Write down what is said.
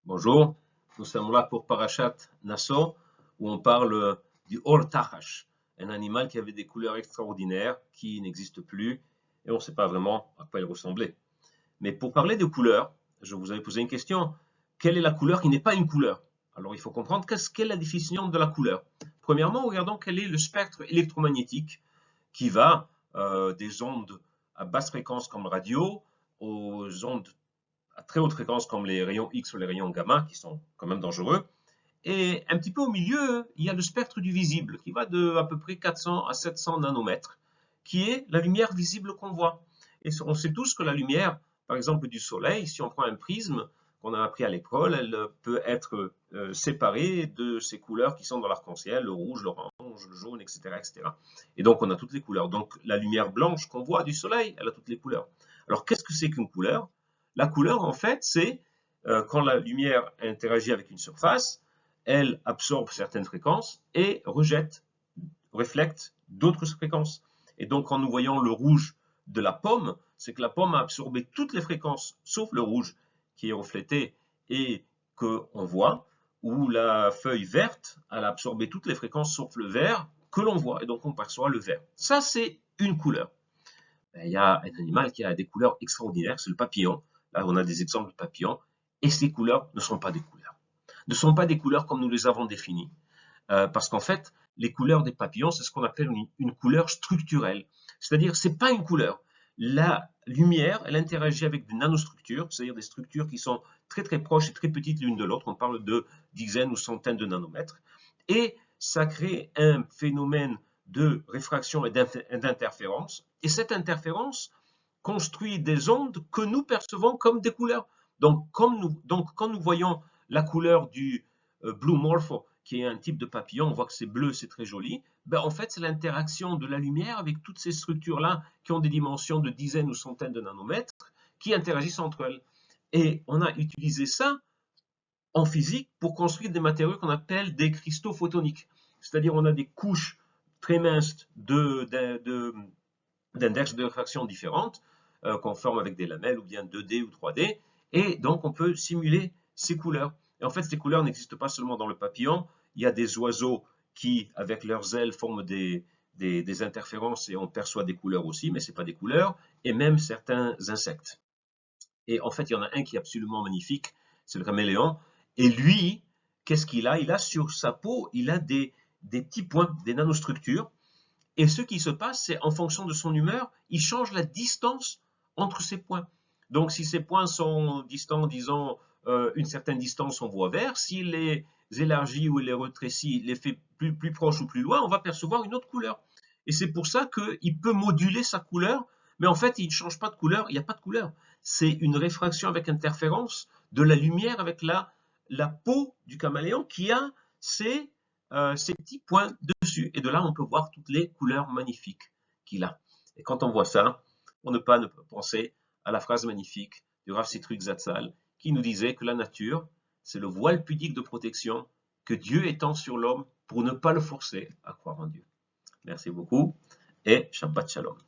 Bonjour, nous sommes là pour Parashat Nasso, où on parle du Or Tachash, un animal qui avait des couleurs extraordinaires, qui n'existe plus, et on ne sait pas vraiment à quoi il ressemblait. Mais pour parler de couleurs, je vous avais posé une question. Quelle est la couleur qui n'est pas une couleur? Alors il faut comprendre qu'est la définition de la couleur. Premièrement, regardons quel est le spectre électromagnétique qui va des ondes à basse fréquence comme radio, aux ondes à très haute fréquence comme les rayons X ou les rayons gamma, qui sont quand même dangereux. Et un petit peu au milieu, il y a le spectre du visible, qui va de à peu près 400 à 700 nanomètres, qui est la lumière visible qu'on voit. Et on sait tous que la lumière, par exemple du soleil, si on prend un prisme qu'on a appris à l'école, elle peut être séparée de ces couleurs qui sont dans l'arc-en-ciel, le rouge, l'orange, le jaune, etc., etc. Et donc on a toutes les couleurs. Donc la lumière blanche qu'on voit du soleil, elle a toutes les couleurs. Alors qu'est-ce que c'est qu'une couleur? La couleur, en fait, c'est quand la lumière interagit avec une surface, elle absorbe certaines fréquences et rejette, reflecte d'autres fréquences. Et donc, quand nous voyons le rouge de la pomme, c'est que la pomme a absorbé toutes les fréquences, sauf le rouge qui est reflété et qu'on voit, ou la feuille verte, elle a absorbé toutes les fréquences sauf le vert que l'on voit, et donc on perçoit le vert. Ça, c'est une couleur. Il y a un animal qui a des couleurs extraordinaires, c'est le papillon. Là, on a des exemples de papillons, et ces couleurs ne sont pas des couleurs. Ne sont pas des couleurs comme nous les avons définies, parce qu'en fait, les couleurs des papillons, c'est ce qu'on appelle une couleur structurelle. C'est-à-dire, c'est pas une couleur. La lumière, elle interagit avec des nanostructures, c'est-à-dire des structures qui sont très très proches et très petites l'une de l'autre. On parle de dizaines ou centaines de nanomètres. Et ça crée un phénomène de réfraction et d'interférence. Et cette interférence construit des ondes que nous percevons comme des couleurs. Donc, quand nous voyons la couleur du blue morpho, qui est un type de papillon, on voit que c'est bleu, c'est très joli. Ben, en fait, c'est l'interaction de la lumière avec toutes ces structures-là qui ont des dimensions de dizaines ou centaines de nanomètres qui interagissent entre elles. Et on a utilisé ça en physique pour construire des matériaux qu'on appelle des cristaux photoniques. C'est-à-dire on a des couches très minces d'index de réfraction différentes qu'on forme avec des lamelles ou bien 2D ou 3D. Et donc on peut simuler ces couleurs. Et en fait, ces couleurs n'existent pas seulement dans le papillon. Il y a des oiseaux qui, avec leurs ailes, forment des interférences et on perçoit des couleurs aussi, mais ce n'est pas des couleurs, et même certains insectes. Et en fait, il y en a un qui est absolument magnifique, c'est le caméléon. Et lui, qu'est-ce qu'il a? Il a sur sa peau, il a des petits points, des nanostructures. Et ce qui se passe, c'est en fonction de son humeur, il change la distance entre ces points. Donc, si ces points sont distants, disons, une certaine distance, on voit vert. S'il les élargit ou les rétrécit, les fait plus proches ou plus loin, on va percevoir une autre couleur. Et c'est pour ça qu'il peut moduler sa couleur, mais en fait, il ne change pas de couleur, il n'y a pas de couleur. C'est une réfraction avec interférence de la lumière avec la peau du caméléon qui a ces petits points dessus. Et de là, on peut voir toutes les couleurs magnifiques qu'il a. Et quand on voit ça, on ne peut pas penser à la phrase magnifique du Rav Sitruk Zatzal qui nous disait que la nature, c'est le voile pudique de protection que Dieu étend sur l'homme pour ne pas le forcer à croire en Dieu. Merci beaucoup et Shabbat Shalom.